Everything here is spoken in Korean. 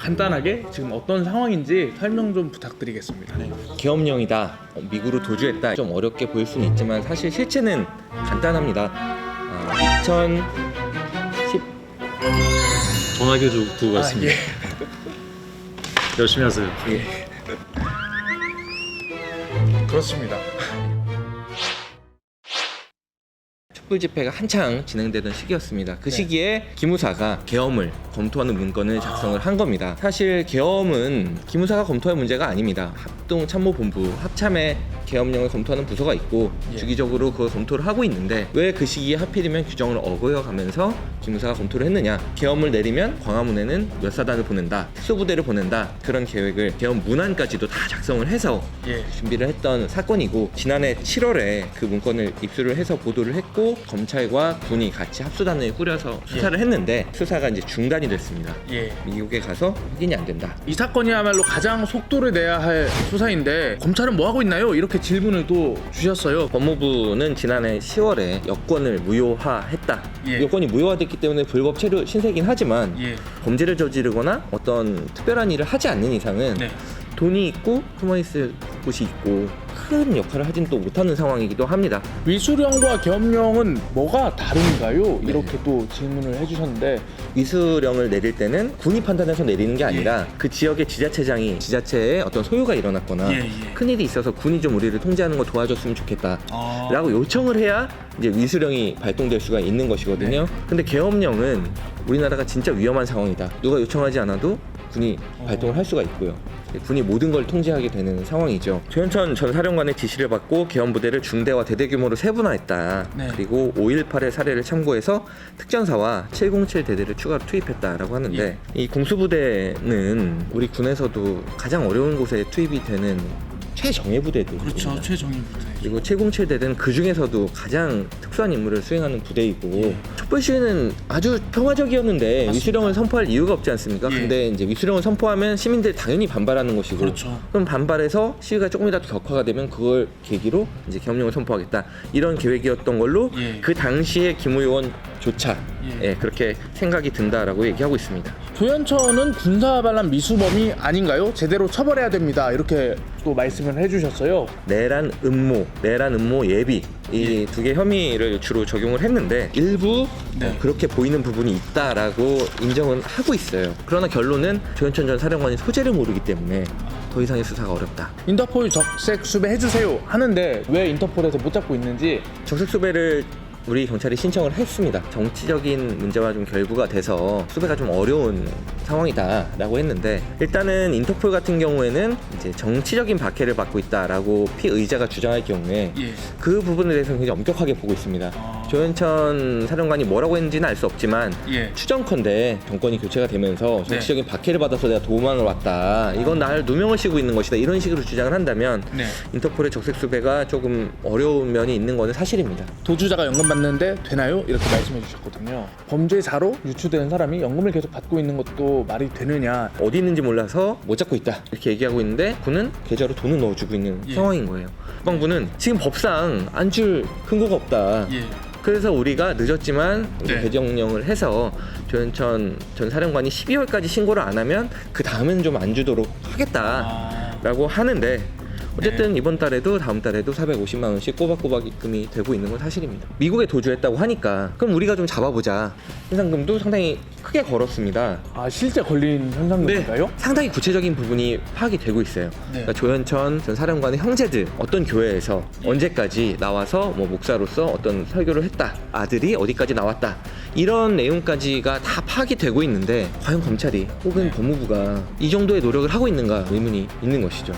간단하게 지금 어떤 상황인지 설명 좀 부탁드리겠습니다. 계엄령이다, 미국으로 도주했다, 좀 어렵게 보일 수는 있지만 사실 실체는 간단합니다. 2010 전화기 두고 갔습니다. 열심히 하세요. 그렇습니다. 촛불 집회가 한창 진행되던 시기였습니다. 그 시기에 기무사가 계엄을 검토하는 문건을 작성을 한 겁니다. 사실 계엄은 기무사가 검토할 문제가 아닙니다. 합동참모본부 합참에 계엄령을 검토하는 부서가 있고 주기적으로 그걸 검토를 하고 있는데 왜 그 시기에 하필이면 규정을 어겨가면서 기무사가 검토를 했느냐. 계엄을 내리면 광화문에는 몇 사단을 보낸다, 특수부대를 보낸다, 그런 계획을 계엄 문안까지도 다 작성을 해서 준비를 했던 사건이고, 지난해 7월에 그 문건을 입수를 해서 보도를 했고 검찰과 군이 같이 합수단을 꾸려서 수사를 했는데 수사가 이제 중단이 됐습니다. 미국에 가서 확인이 안 된다. 이 사건이야말로 가장 속도를 내야 할 수사인데 검찰은 뭐 하고 있나요? 이렇게 질문을 또 주셨어요. 법무부는 지난해 10월에 여권을 무효화했다. 여권이 무효화됐기 때문에 불법 체류 신세이긴 하지만 범죄를 저지르거나 어떤 특별한 일을 하지 않는 이상은 돈이 있고 숨어있을 곳이 있고 큰 역할을 하진 또 못하는 상황이기도 합니다. 위수령과 계엄령은 뭐가 다른가요? 이렇게 또 질문을 해주셨는데, 위수령을 내릴 때는 군이 판단해서 내리는 게 아니라 그 지역의 지자체장이 지자체에 어떤 소요가 일어났거나 큰일이 있어서 군이 좀 우리를 통제하는 거 도와줬으면 좋겠다 라고 요청을 해야 이제 위수령이 발동될 수가 있는 것이거든요. 근데 계엄령은 우리나라가 진짜 위험한 상황이다, 누가 요청하지 않아도 군이 발동을 할 수가 있고요. 군이 모든 걸 통제하게 되는 상황이죠. 조현천 전 사령관의 지시를 받고 계엄부대를 중대와 대대규모로 세분화했다. 그리고 5.18의 사례를 참고해서 특전사와 707 대대를 추가로 투입했다라고 하는데 이 공수부대는 우리 군에서도 가장 어려운 곳에 투입이 되는 최정예 부대들입니다. 그렇죠, 최정예 부대. 그리고 707 대대는 그 중에서도 가장 특수한 임무를 수행하는 부대이고, 촛불 시위는 아주 평화적이었는데 위수령을 선포할 이유가 없지 않습니까? 근데 이제 위수령을 선포하면 시민들이 당연히 반발하는 것이고, 그럼 반발해서 시위가 조금이라도 격화가 되면 그걸 계기로 이제 계엄령을 선포하겠다, 이런 계획이었던 걸로 그 당시에 김의원조차 그렇게 생각이 든다라고 얘기하고 있습니다. 조현천은 군사반란 미수범이 아닌가요? 제대로 처벌해야 됩니다, 이렇게 또 말씀을 해주셨어요. 내란 음모, 예비, 이 두 개 혐의를 주로 적용을 했는데 일부 그렇게 보이는 부분이 있다라고 인정은 하고 있어요. 그러나 결론은 조현천 전 사령관이 소재를 모르기 때문에 더 이상의 수사가 어렵다. 인터폴 적색 수배 해주세요 하는데 왜 인터폴에서 못 잡고 있는지. 적색 수배를 우리 경찰이 신청을 했습니다. 정치적인 문제와 좀 결부가 돼서 수배가 좀 어려운 상황이다라고 했는데, 일단은 인터폴 같은 경우에는 이제 정치적인 박해를 받고 있다라고 피의자가 주장할 경우에 그 부분에 대해서는 굉장히 엄격하게 보고 있습니다. 조현천 사령관이 뭐라고 했는지는 알 수 없지만 추정컨대 정권이 교체가 되면서 정치적인 박해를 받아서 내가 도망을 왔다, 이건 날 누명을 씌고 있는 것이다, 이런 식으로 주장을 한다면 인터폴의 적색 수배가 조금 어려운 면이 있는 것은 사실입니다. 도주자가 연금받는데 되나요? 이렇게 말씀해 주셨거든요. 범죄자로 유추되는 사람이 연금을 계속 받고 있는 것도 말이 되느냐. 어디 있는지 몰라서 못 잡고 있다, 이렇게 얘기하고 있는데 군은 계좌로 돈을 넣어주고 있는 상황인 거예요. 국방부는 지금 법상 안 줄 근거가 없다, 그래서 우리가 늦었지만 개정령을 해서 조현천 전 사령관이 12월까지 신고를 안 하면 그 다음엔 좀 안 주도록 하겠다라고 하는데, 어쨌든 이번 달에도 다음 달에도 450만 원씩 꼬박꼬박 입금이 되고 있는 건 사실입니다. 미국에 도주했다고 하니까 그럼 우리가 좀 잡아보자, 현상금도 상당히 크게 걸었습니다. 실제 걸린 현상금인가요? 상당히 구체적인 부분이 파악이 되고 있어요. 그러니까 조현천 전 사령관의 형제들 어떤 교회에서 언제까지 나와서 뭐 목사로서 어떤 설교를 했다, 아들이 어디까지 나왔다, 이런 내용까지가 다 파악이 되고 있는데 과연 검찰이 혹은 법무부가 이 정도의 노력을 하고 있는가 의문이 있는 것이죠.